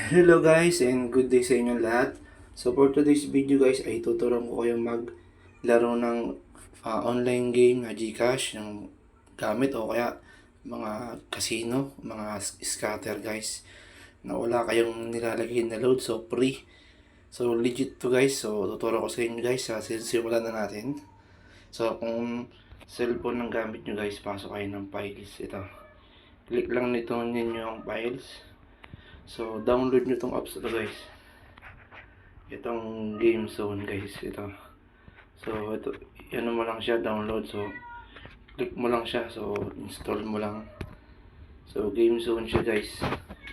Hello guys and good day sa inyo lahat. So for today's video guys ay tuturuan ko kayo maglaro ng online game na GCash ng gamit o kaya mga casino, mga scatter guys na wala kayong nilalagay na load, so free. So legit to guys. So tuturo ko sa inyo guys. Simulan na natin. So kung cellphone ng gamit nyo guys, pasok kayo ng files. Ito, click lang nito ninyo yung files. So, download nyo tong apps ito guys. Itong Game Zone guys. Ito. So, ito. Yan mo lang siya, download. So, click mo lang siya. So, install mo lang. So, Game Zone siya guys.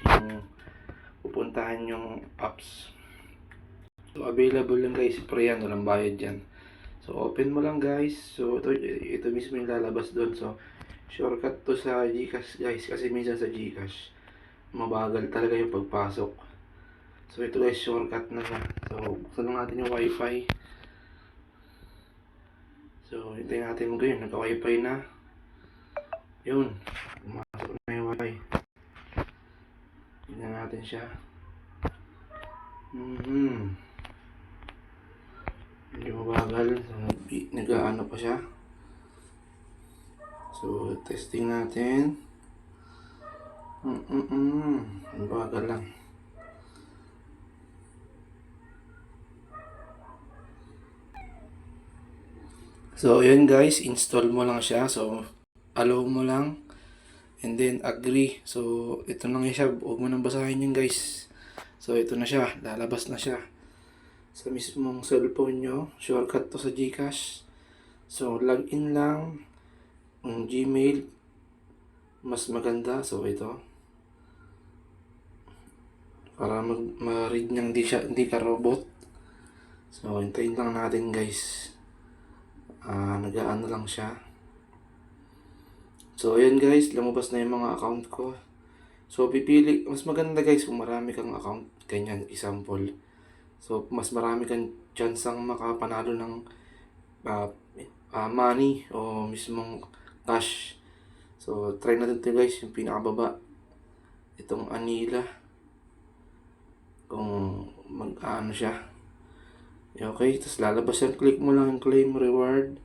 Yung pupuntahan yung apps. So, available lang guys. Free yan. Walang bayad yan. So, open mo lang guys. So, ito mismo yung lalabas doon. So, shortcut to sa GCash guys. Kasi minsan sa GCash mabagal talaga yung pagpasok. So ito guys, shortcut na siya. So buksan lang natin yung wifi. So hintayin natin mo ganyan, nagka-wifi na. Yun, pumasok na yung wifi. Tignan natin siya. Hindi mabagal. So nag-aano pa siya. So testing natin. Bagal lang. So yun guys, install mo lang siya. So allow mo lang and then agree. So ito lang siya, huwag mo nang basahin yun guys. So ito na siya, lalabas na siya sa mismong cellphone nyo. Shortcut to sa GCash. So login lang ang Gmail, mas maganda. So ito, para ma-read niyang hindi ka robot. So hintayin lang natin guys. Nag-aano lang siya. So ayan guys, lumabas na yung mga account ko. So pipili, mas maganda guys kung marami kang account, ganyan, example. So mas marami kang chance ang makapanalo ng money o mismong cash. So try natin ito guys, yung pinakababa, itong Anila, kung mag-ano siya. Okay, tapos lalabas yan, click mo lang yung claim reward.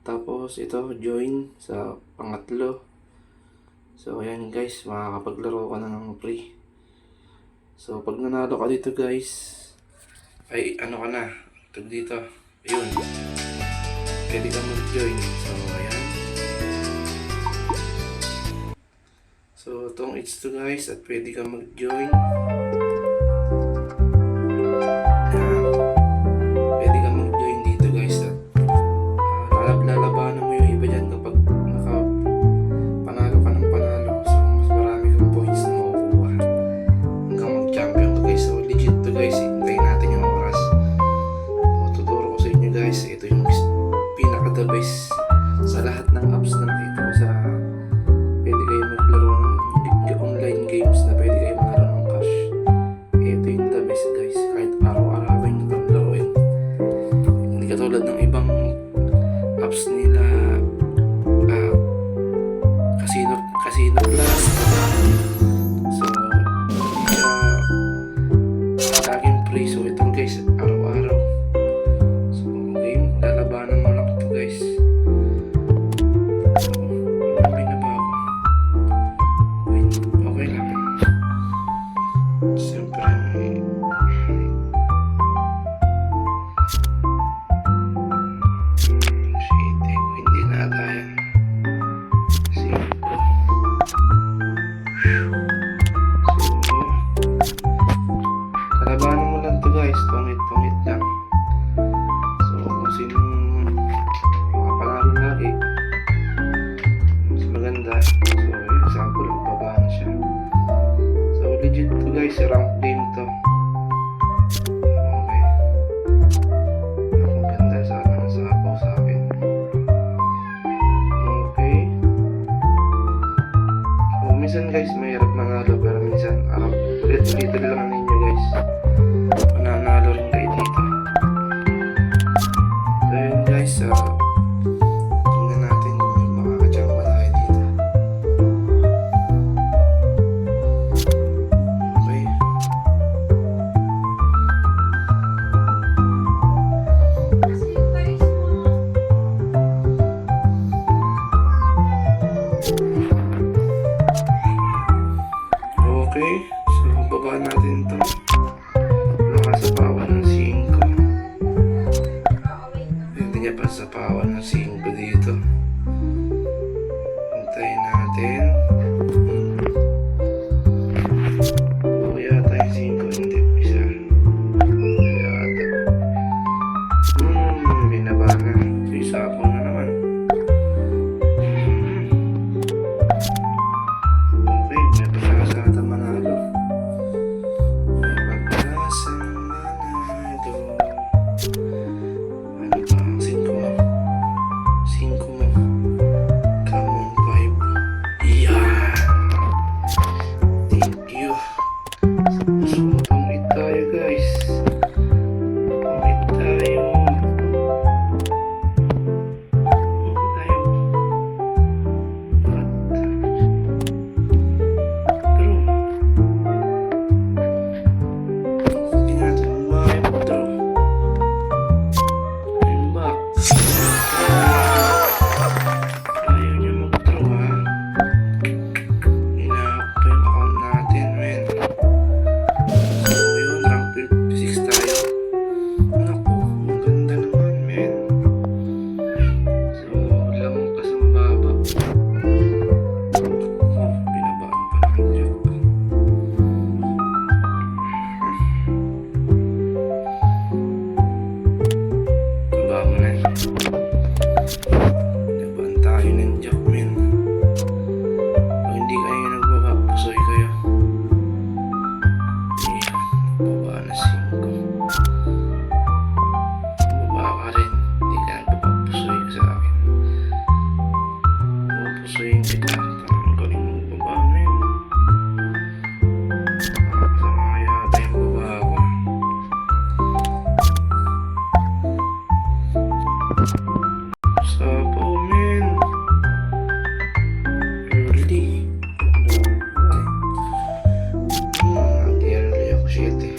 Tapos ito, join sa pangatlo. So ayan guys, makakapaglaro ka na ng free. So pag nanalo ka dito guys, ay ano ka na, tag dito, ayun, pwede ka mag-join. So ayan. So itong it's to guys, at pwede ka mag-join. Lalabanan mo yung iba dyan kapag panalo ka ng panalo. So mas marami kang points na makukuha hanggang mag-champion to guys. So legit to guys, hintayin natin yung oras. So tuturo ko sa inyo guys, ito yung pinaka the best sa lahat ng apps na nakita ko sa pwede kayo maglaro ng online games na pwede kayo maglaro ng cash. Ito yung the best guys, kahit araw-arawin nyo itong laruin. Hindi katulad ng ibang apps nila, casino plus. So laging free. So ito guys, araw-araw. So game, lalabanan mo lang ito guys. So okay na ba ako? Okay lang. Siyempre hindi na tayo. Kalabanan mo lang to guys, tungit lang. So kung sinong makapanalo lagi, mas maganda. So example, baba na siya. So legit to guys, rank game to. Okay, ang ganda sana ng sabaw sa akin. Okay, so minsan guys mahirap manalo, pero minsan ulit-ulit lang ninyo guys, mananalo rin kayo dito. So yun guys, tingnan natin kung may makakachamba tayo dito. Okay, Okay, so baba natin to. Nakasapawan ng 5. Pwede niya pa sapawan ng 5 dito. Hintayin natin. O yata yung 5, hindi. Isa. Yata. Binaba na. So isapon na naman. Okay, may pag-asa ata manalo. May pag-asa manalo. Ano ba ang 5 mo? 5 mo. Come on, 5. Yeah! Thank you. So, pangit tayo guys. Pangit tayo. Pangit tayo. What? Pero, hindi natin mag-draw. I'm back. Ayaw niyo mag-draw ha. Hinahack pa yung account natin, men. So yun, rank 56 tayo. Naku, ang ganda naman, men. So, lamang pa sa mababa. Oh, binabaan pa ng joke. Baba mo na. Binabaan tayo ng joke, men. Pag hindi kayo nagbaba, pusoy kayo. Ayan, baba na 5. Baba ka rin. Hindi ka nagpapapusoy ka sa akin. Pupusoyin kita. Ang galing mo baba, men. Kasama yata yung baba ko. Sapo, men. Early. Nag-early ako 7.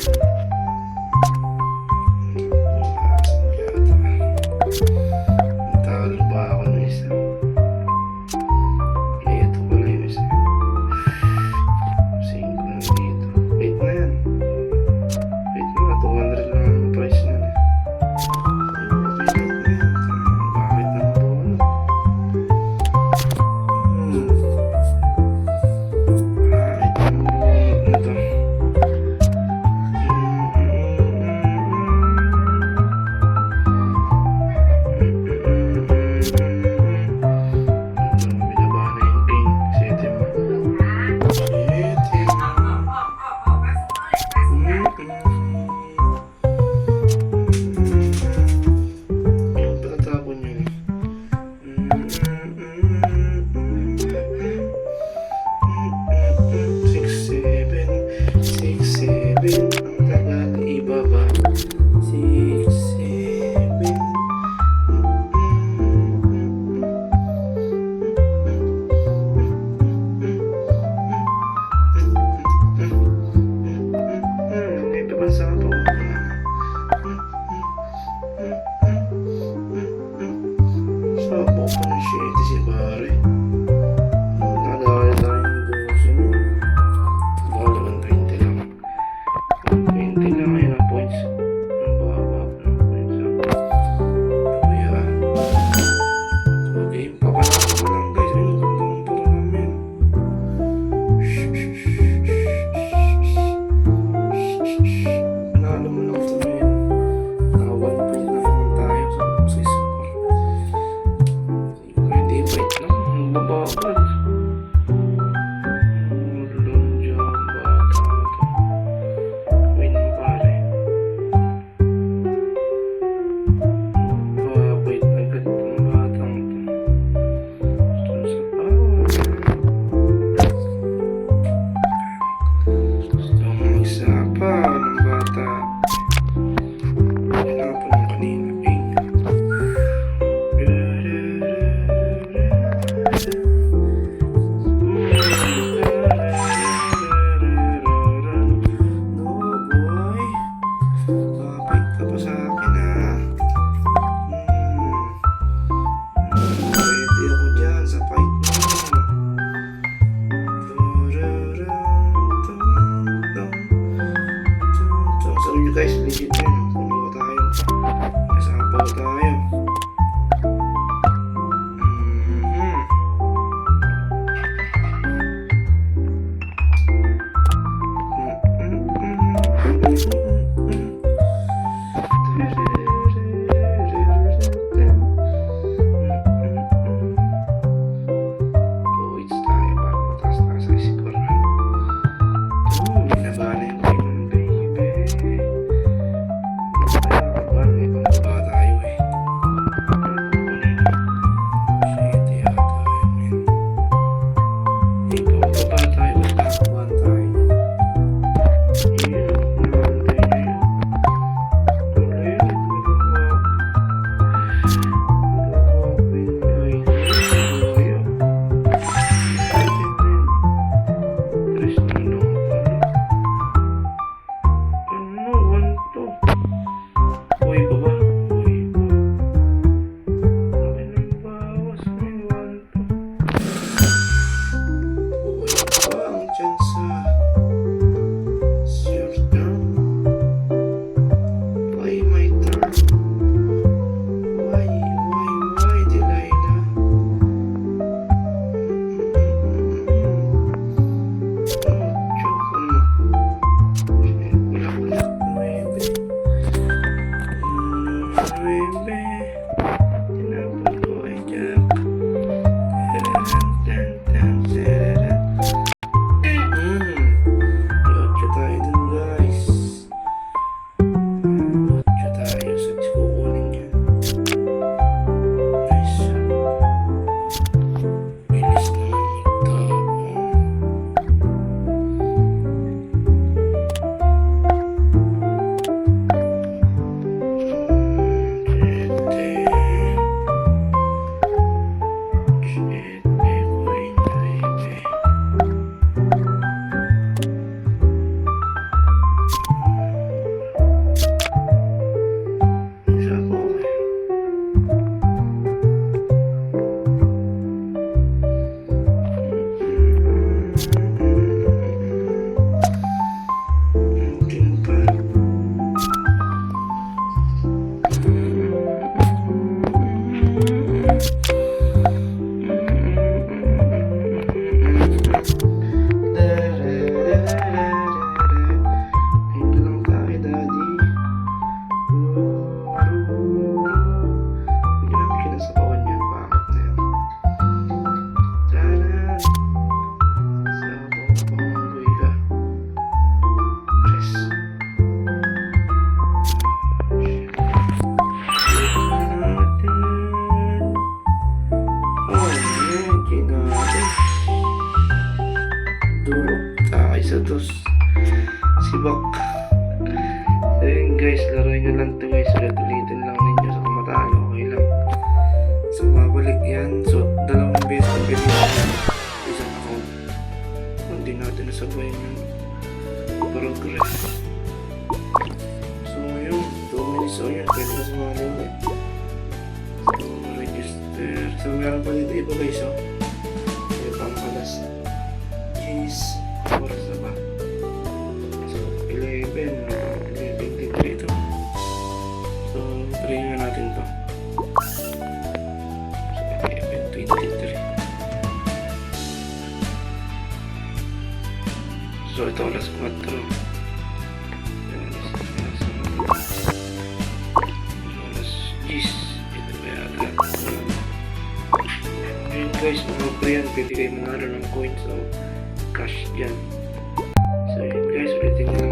Talo ba ako ng isa? Ito pala yung isa. 5 na dito. Wait na yan. Wait na, 200 lang ang price na. Bakit na po ano? Bakit na bunot na to? Binaba na yung king. 7 mo. 7 yung patatapon yun. 6-7. 6-7. Ang tagal ibaba. 6-7. May pabansa pa ako. Sabo pa ng 7 si pare. Nagawala tayo ng 12 mo. Baka 20 lang. legit yun. Puno ba tayo? Nasapaw tayo. Points tayo para mataas-taas ay score. Binaba na yung game, baby. Kaya may pangaba tayo eh. Shit, yata yun. Eh, pangaba tayo. Nakakuhan tayo. Yun, naman tayo na yun. Ulit, Uy, baba. Uy, laki ng bawas. May 1, 2. Uy, pa ang tsansa. It's your turn. Why my turn? Why, Delilah? Oh, joke mo. Bulak-bulak mo eh. Bebe, tinapon ko ay Jack. Lotso tayo dun, guys. Lotso tayo. Saan si kukunin yan? Nice. Bilis naman ito. Sibak. So yun guys, laruin nyo lang to guys. Ulit-ulitin lang ninyo sa kumatalo. Okay lang. So babalik yan. So dalawang beses ang pinili isang account. Hindi natin nasabayin yung progress. So yun, 2 minutes on yun. Pwede na sumali ulit. So register. So meron pa dito iba guys. So may pang alas 10 oras na ba? 11:23 ito. So, try nga natin to. So, 11:23. So, ito alas 4. Alas 10. Ito ba yata? Yun guys, mga pre yan. Pwede kayo manalo ng coins. So, cash dyan. So, yun guys. Ulitin nyo